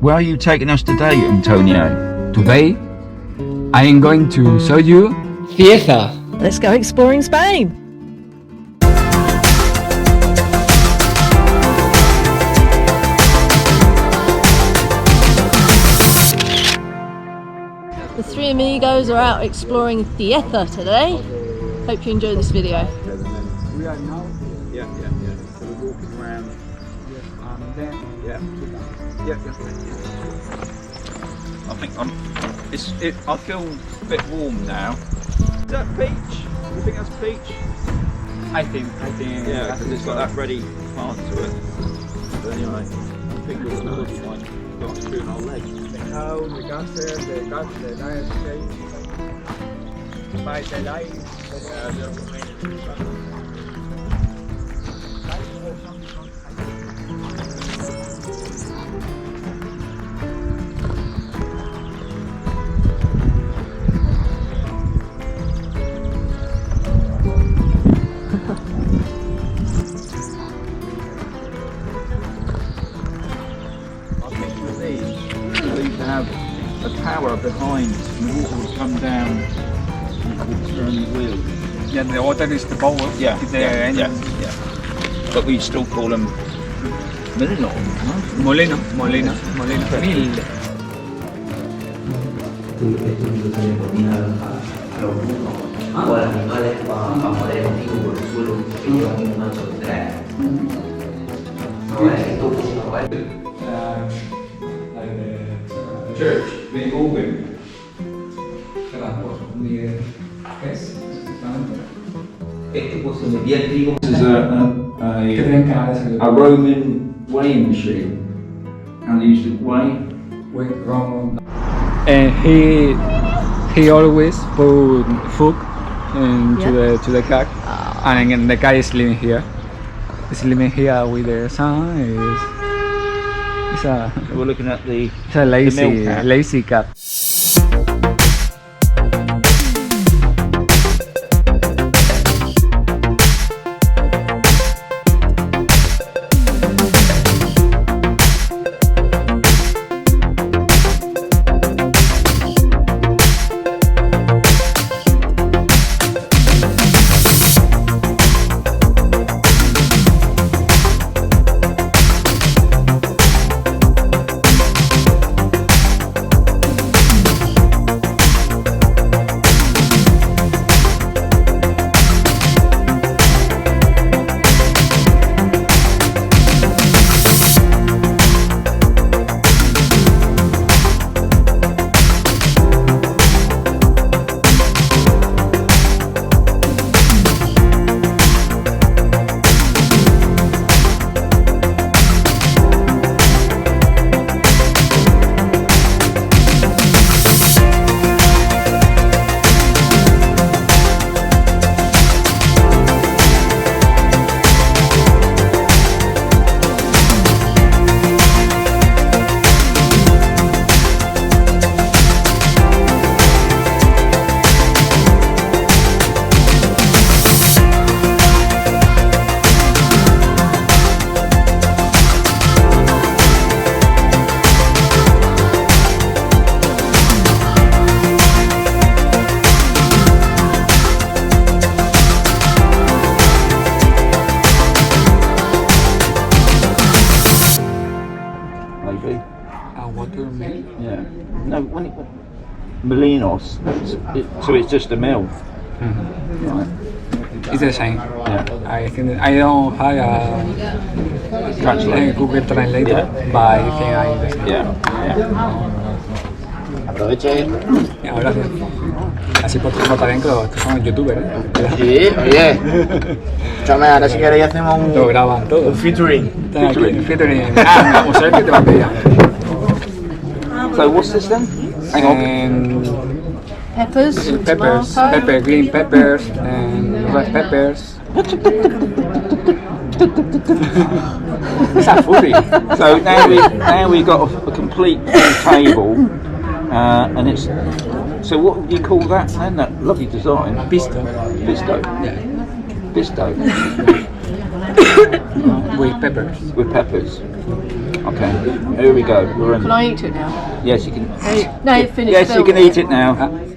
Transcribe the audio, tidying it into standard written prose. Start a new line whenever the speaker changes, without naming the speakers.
Where are you taking us today, Antonio?
Today, I am going to show you Cieza.
Let's go exploring Spain. The three amigos are out exploring Cieza today. Hope you enjoy this video.
We are now. Yeah. So we're walking around. I think I feel a bit warm now. Is that peach? You think that's peach?
I think.
Yeah, because it's got that ready plant to it. But anyway, I think we're going to find got through in our legs.
The cow, the gases, the guts, the nice shape, by the light,
have a tower behind, and the water would come down and it would turn the wheel.
Yeah, the water is the power.
Yeah. But we still call them Molino.
Molino. Mil.
Church, the organ. This is a Roman weighing machine. How they used to weigh.
And he always put food to the cat, and again the cat is living here. It's living here with the sun.
We're looking at the
It's a lazy cat.
milk. Yeah. No, when it Molinos, so it's just a mill.
Mm-hmm.
Right.
It's the same.
Yeah.
I think I don't have a Google Translator, but I think I understand.
Yeah.
Aproveche.
Ahora sí. Así por también que estos son youtubers, ¿eh?
Sí, oye. Escúchame, ahora si queréis hacemos un...
Lo graban todo.
Un featuring.
Featuring. Ah, vamos a ver qué te va a pedir.
So what's this then? Hang on.
Peppers,
Green peppers, and red peppers. It's a foodie.
So now we got a complete table, and it's. So what would you call that then? That lovely design.
Pisto.
Yeah. Pisto.
With peppers.
With peppers. Okay, here we go. We're in.
Can I eat it now?
Yes, you can.
No, you've finished
Yes, you can
filming
eat it now.